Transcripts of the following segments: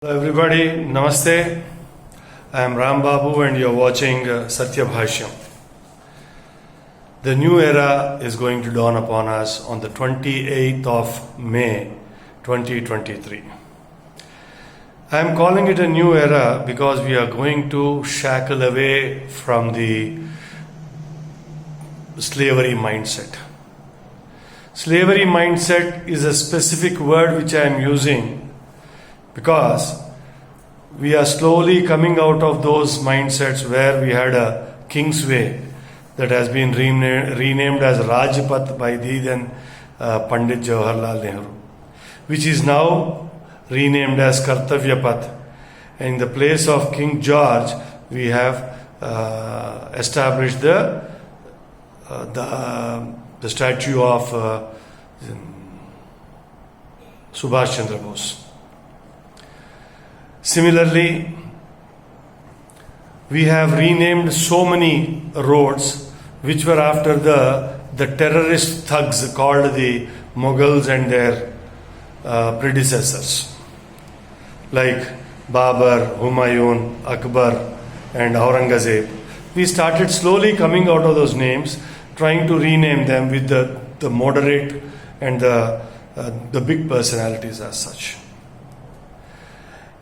Hello everybody, Namaste. I am Ram Babu and you are watching Satya Bhashyam. The new era is going to dawn upon us on the 28th of May 2023. I am calling it a new era because we are going to shackle away from the slavery mindset. Slavery mindset is a specific word which I am using because we are slowly coming out of those mindsets where we had a Kingsway that has been renamed as Rajpath by the then Pandit Jawaharlal Nehru, which is now renamed as Kartavya Path. In the place of King George, we have established the statue of Subhash Chandra Bose. Similarly, we have renamed so many roads which were after the terrorist thugs called the Mughals and their predecessors, like Babur, Humayun, Akbar and Aurangzeb. We started slowly coming out of those names, trying to rename them with the moderate and the big personalities as such.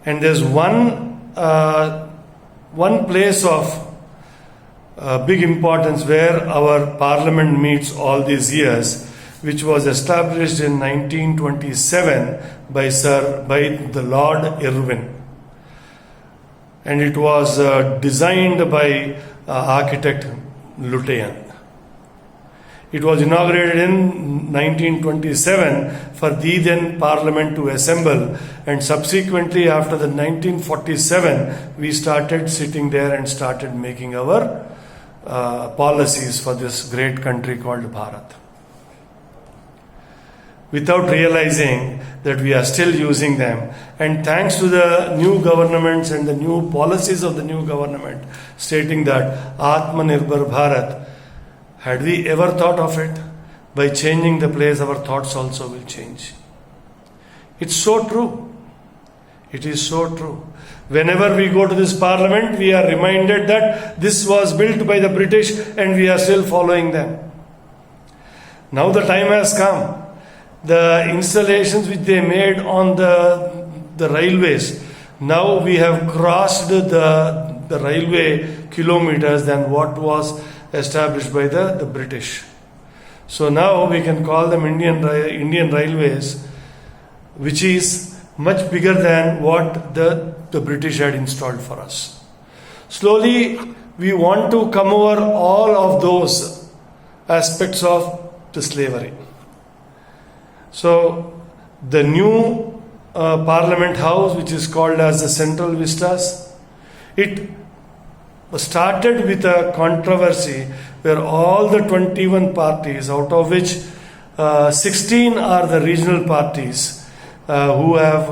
And there's one place of big importance where our parliament meets all these years, which was established in 1927 by the Lord Irwin, and it was designed by architect Lutean. It was inaugurated in 1927 for the then Parliament to assemble, and subsequently after the 1947 we started sitting there and started making our policies for this great country called Bharat, without realizing that we are still using them. And thanks to the new governments and the new policies of the new government stating that Atmanirbharatha, had we ever thought of it? By changing the place, our thoughts also will change. It's so true. It is so true. Whenever we go to this parliament, we are reminded that this was built by the British and we are still following them. Now the time has come. The installations which they made on the railways, now we have crossed the railway kilometers than what was established by the British. So now we can call them Indian Railways, which is much bigger than what the British had installed for us. Slowly we want to come over all of those aspects of the slavery. So the new Parliament House, which is called as the Central Vistas, it started with a controversy where all the 21 parties, out of which 16 are the regional parties, who have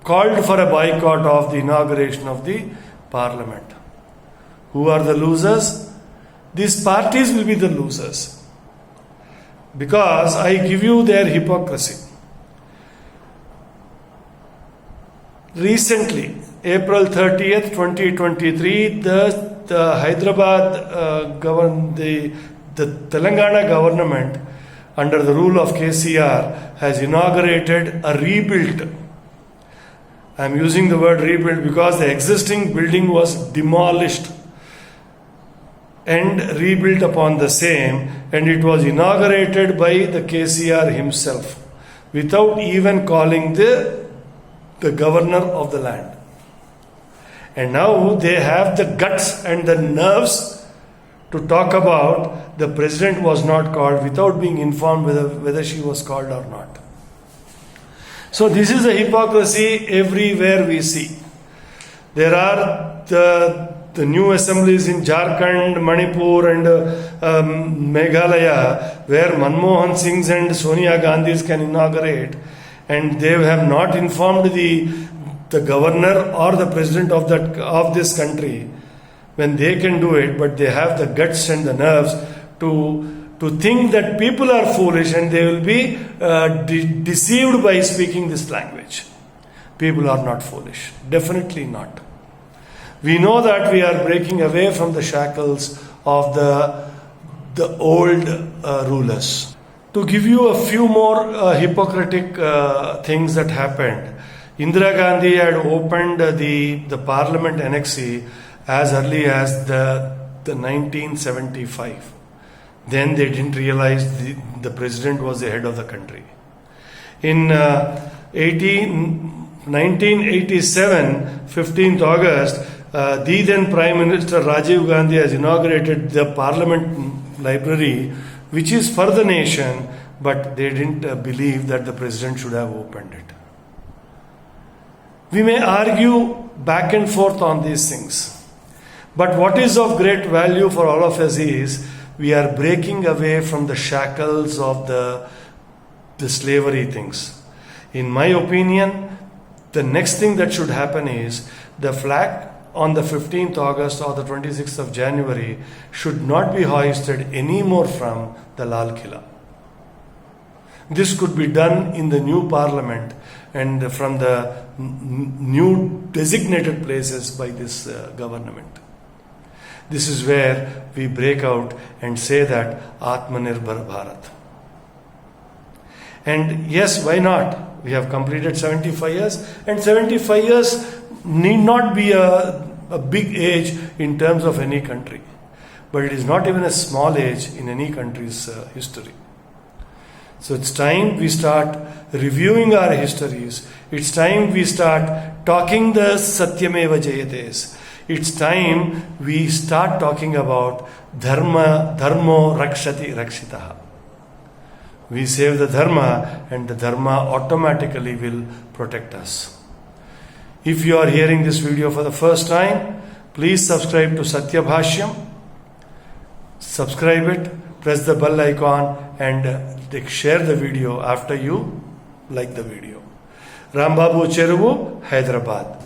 called for a boycott of the inauguration of the parliament. Who are the losers? These parties will be the losers, because I give you their hypocrisy. Recently, April 30th, 2023, the Hyderabad the Telangana government under the rule of KCR has inaugurated a rebuilt. I am using the word rebuilt because the existing building was demolished and rebuilt upon the same, and it was inaugurated by the KCR himself without even calling the governor of the land. And now they have the guts and the nerves to talk about the president was not called without being informed whether she was called or not. So this is a hypocrisy everywhere we see. There are the new assemblies in Jharkhand, Manipur and Meghalaya where Manmohan Singh's and Sonia Gandhi's can inaugurate, and they have not informed the governor or the president of this country when they can do it, but they have the guts and the nerves to think that people are foolish and they will be deceived by speaking this language. people are not foolish. Definitely not. We know that we are breaking away from the shackles of the old rulers. To give you a few more hypocritic things that happened, Indira Gandhi had opened the parliament annexee as early as the 1975. Then they didn't realize the president was the head of the country. In 1987, 15th August, the then Prime Minister Rajiv Gandhi has inaugurated the Parliament Library, which is for the nation, but they didn't believe that the president should have opened it. We may argue back and forth on these things, but what is of great value for all of us is we are breaking away from the shackles of the slavery things. In my opinion, the next thing that should happen is the flag on the 15th August or the 26th of January should not be hoisted anymore from the Lal Killa. This could be done in the new parliament and from the new designated places by this government. This is where we break out and say that Atmanirbharatha. And yes, why not? We have completed 75 years, and 75 years need not be a big age in terms of any country. But it is not even a small age in any country's history. So it's time we start reviewing our histories. It's time we start talking the Satyameva Jayates. It's time we start talking about Dharmo Rakshati Rakshitaha. We save the Dharma and the Dharma automatically will protect us. If you are hearing this video for the first time, please subscribe to Satya Bhashyam. Subscribe it, press the bell icon and share the video after you like the video. Rambabu Cheruvu, Hyderabad.